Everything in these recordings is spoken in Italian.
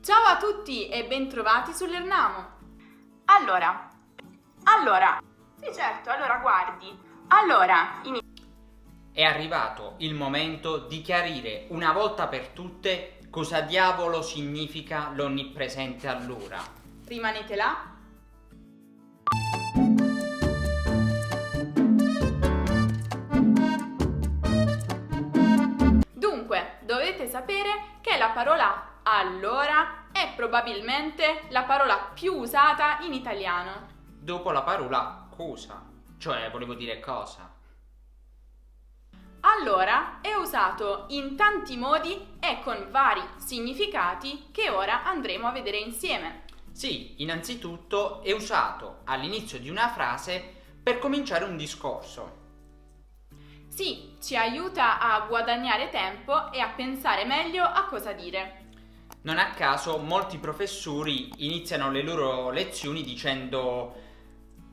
Ciao a tutti e bentrovati sull'Ernamo. Allora, sì certo, guardi. È arrivato il momento di chiarire una volta per tutte cosa diavolo significa l'onnipresente allora. Rimanete là. Dunque, dovete sapere che la parola allora è probabilmente la parola più usata in italiano. Dopo la parola cosa, cioè volevo dire cosa. Allora è usato in tanti modi e con vari significati che ora andremo a vedere insieme. Sì, innanzitutto è usato all'inizio di una frase per cominciare un discorso. Sì, ci aiuta a guadagnare tempo e a pensare meglio a cosa dire. Non a caso molti professori iniziano le loro lezioni dicendo: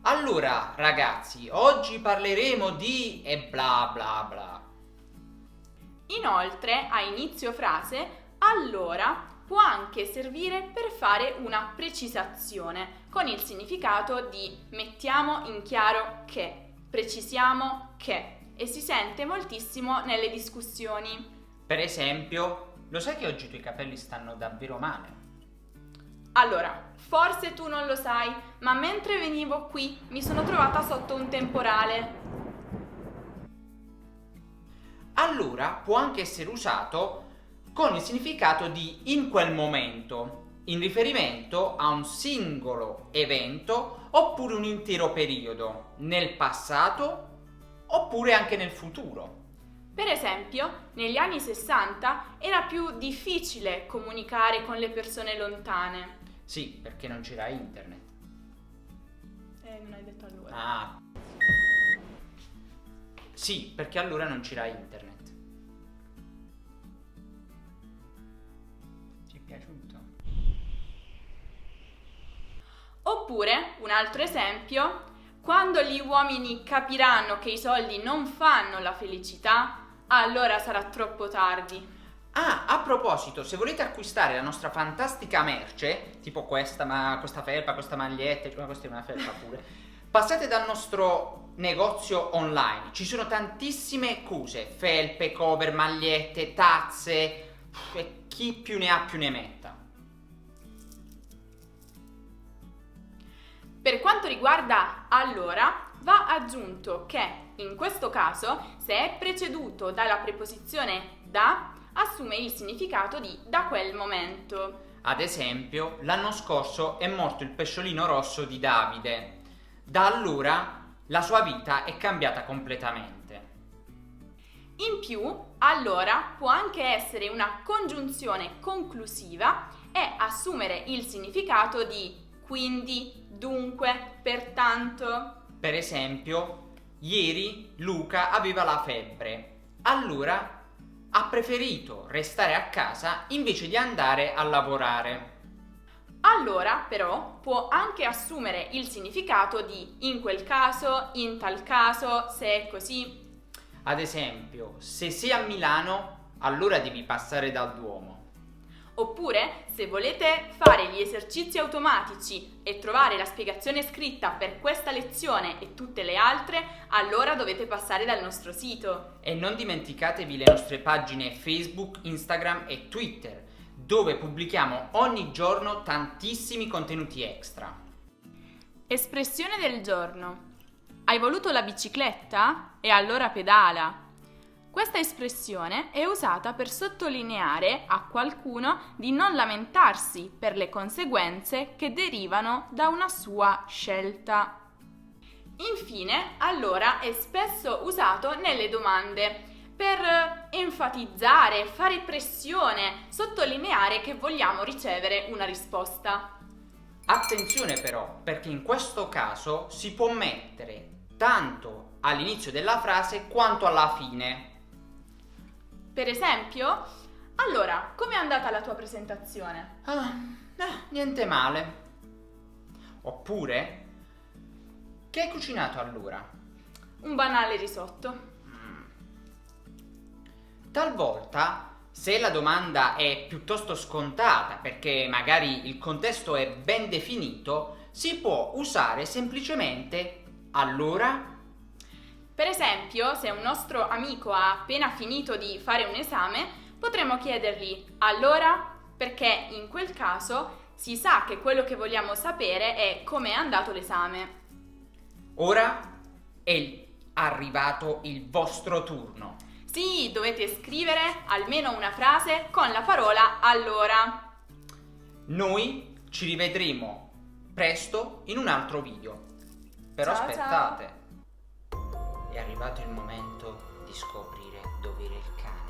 allora ragazzi, oggi parleremo di e bla bla bla. Inoltre, a inizio frase, allora può anche servire per fare una precisazione con il significato di mettiamo in chiaro che, precisiamo che, e si sente moltissimo nelle discussioni. Per esempio, lo sai che oggi i tuoi capelli stanno davvero male? Allora, forse tu non lo sai, ma mentre venivo qui mi sono trovata sotto un temporale. Allora può anche essere usato con il significato di in quel momento, in riferimento a un singolo evento oppure un intero periodo, nel passato oppure anche nel futuro. Per esempio, negli anni 60 era più difficile comunicare con le persone lontane. Sì, perché non c'era internet. Non hai detto allora. Ah. Sì, perché allora non c'era internet. Ti è piaciuto? Oppure, un altro esempio, quando gli uomini capiranno che i soldi non fanno la felicità, allora sarà troppo tardi. Ah, a proposito, se volete acquistare la nostra fantastica merce, tipo questa felpa, questa maglietta, questa è una felpa pure, passate dal nostro negozio online. Ci sono tantissime cose, felpe, cover, magliette, tazze, e chi più ne ha più ne metta. Per quanto riguarda allora, va aggiunto che in questo caso, se è preceduto dalla preposizione da, assume il significato di da quel momento. Ad esempio, l'anno scorso è morto il pesciolino rosso di Davide. Da allora la sua vita è cambiata completamente. In più, allora può anche essere una congiunzione conclusiva e assumere il significato di quindi, dunque, pertanto. Per esempio, ieri Luca aveva la febbre. Allora ha preferito restare a casa invece di andare a lavorare. Allora, però, può anche assumere il significato di in quel caso, in tal caso, se è così. Ad esempio, se sei a Milano, allora devi passare dal Duomo. Oppure, se volete fare gli esercizi automatici e trovare la spiegazione scritta per questa lezione e tutte le altre, allora dovete passare dal nostro sito. E non dimenticatevi le nostre pagine Facebook, Instagram e Twitter, dove pubblichiamo ogni giorno tantissimi contenuti extra. Espressione del giorno. Hai voluto la bicicletta? E allora pedala. Questa espressione è usata per sottolineare a qualcuno di non lamentarsi per le conseguenze che derivano da una sua scelta. Infine, allora è spesso usato nelle domande per enfatizzare, fare pressione, sottolineare che vogliamo ricevere una risposta. Attenzione però, perché in questo caso si può mettere tanto all'inizio della frase quanto alla fine. Per esempio, allora, com'è andata la tua presentazione? Niente male. Oppure, che hai cucinato allora? Un banale risotto. Talvolta Se la domanda è piuttosto scontata perché magari il contesto è ben definito, si può usare semplicemente allora. Per esempio, se un nostro amico ha appena finito di fare un esame, potremmo chiedergli allora, perché in quel caso si sa che quello che vogliamo sapere è come è andato l'esame. Ora è arrivato il vostro turno. Sì, dovete scrivere almeno una frase con la parola allora. Noi ci rivedremo presto in un altro video. Però Ciao, aspettate. È arrivato il momento di scoprire dove era il cane.